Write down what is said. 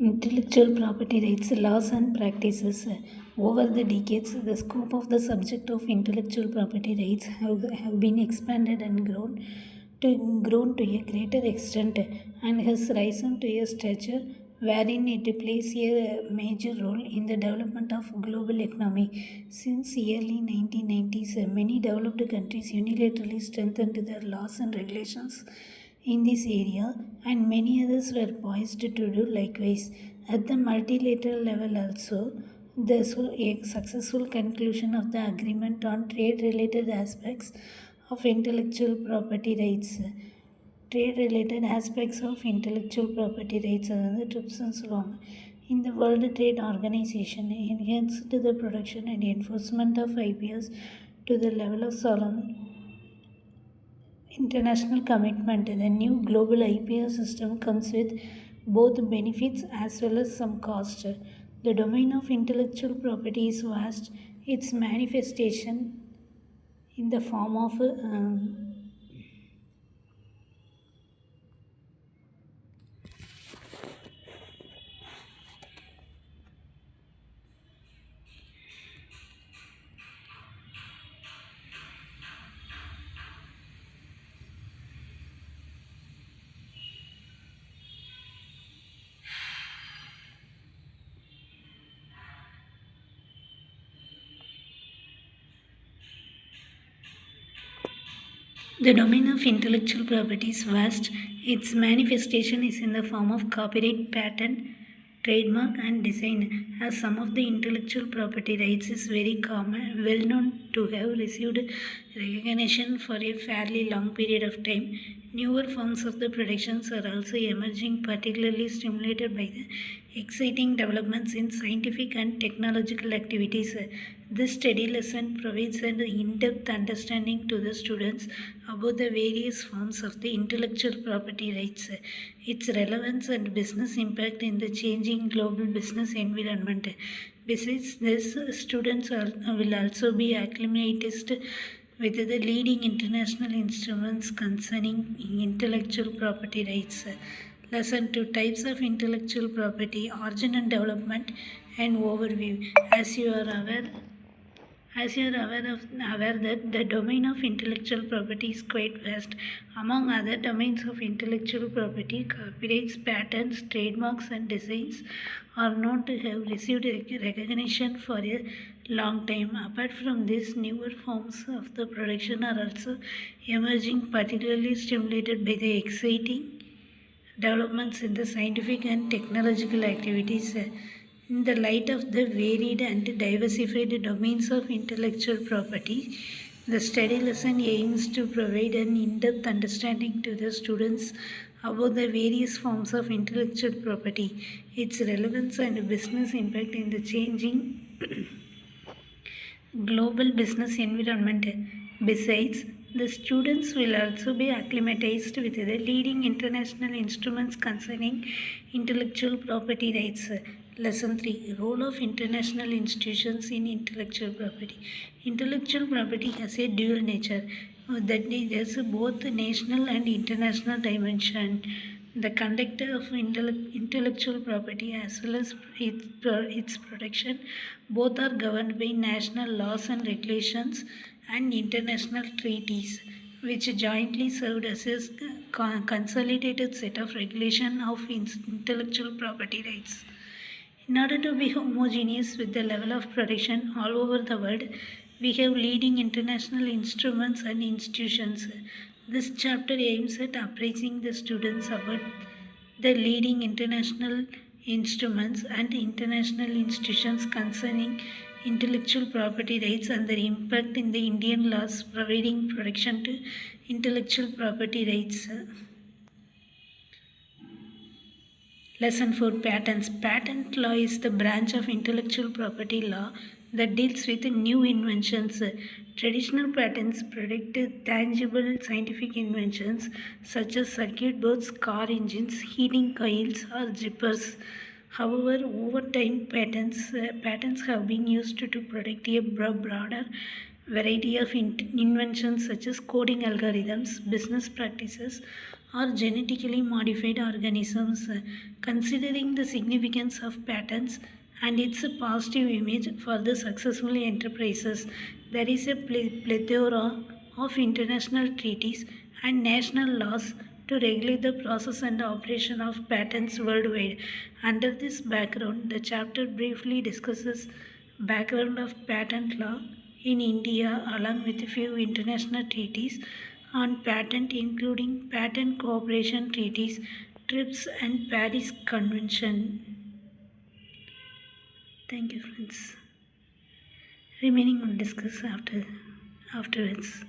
Intellectual property rights, laws, and practices. Over the decades, the scope of the subject of intellectual property rights have been expanded and grown to a greater extent and has risen to a stature wherein it plays a major role in the development of global economy. Since early 1990s, many developed countries unilaterally strengthened their laws and regulations in this area, and many others were poised to do likewise. At the multilateral level, also, a successful conclusion of the agreement on trade related aspects of intellectual property rights. Trade related aspects of intellectual property rights are the TRIPS and SLOM. In the World Trade Organization, enhanced the production and enforcement of IPS to the level of solemn international commitment. The new global IPO system comes with both benefits as well as some cost. The domain of intellectual property is vast. Its manifestation in the form of the domain of intellectual property is vast. Its manifestation is in the form of copyright, patent, trademark, and design. As some of the intellectual property rights is very common, well known to have received recognition for a fairly long period of time. Newer forms of the protections are also emerging, particularly stimulated by the exciting developments in scientific and technological activities. This study lesson provides an in-depth understanding to the students about the various forms of the intellectual property rights, its relevance and business impact in the changing global business environment. Besides this, students will also be acclimatized with the leading international instruments concerning intellectual property rights. Lesson 2, Types of Intellectual Property, Origin and Development, and Overview. As you are aware that the domain of intellectual property is quite vast. Among other domains of intellectual property, copyrights, patents, trademarks, and designs are known to have received recognition for a long time. Apart from this, newer forms of the production are also emerging, particularly stimulated by the exciting developments in the scientific and technological activities. In the light of the varied and diversified domains of intellectual property, the study lesson aims to provide an in-depth understanding to the students about the various forms of intellectual property, its relevance and business impact in the changing global business environment. Besides, the students will also be acclimatized with the leading international instruments concerning intellectual property rights. Lesson 3, Role of International Institutions in Intellectual Property. Intellectual property has a dual nature, that is both national and international dimension. The conduct of intellectual property as well as its protection both are governed by national laws and regulations and international treaties, which jointly served as a consolidated set of regulation of intellectual property rights. In order to be homogeneous with the level of protection all over the world, we have leading international instruments and institutions. This chapter aims at apprising the students about the leading international instruments and international institutions concerning intellectual property rights and their impact in the Indian laws providing protection to intellectual property rights. Lesson 4, Patents. Patent law is the branch of intellectual property law that deals with new inventions. Traditional patents protect tangible scientific inventions such as circuit boards, car engines, heating coils, or zippers. However, over time, patents have been used to protect a broader variety of inventions such as coding algorithms, business practices, or genetically modified organisms. Considering the significance of patents and its positive image for the successful enterprises, there is a plethora of international treaties and national laws to regulate the process and operation of patents worldwide. Under this background, the chapter briefly discusses background of patent law in India along with a few international treaties on patent including patent cooperation treaties, TRIPS and Paris Convention. Thank you friends. Remaining will discuss afterwards.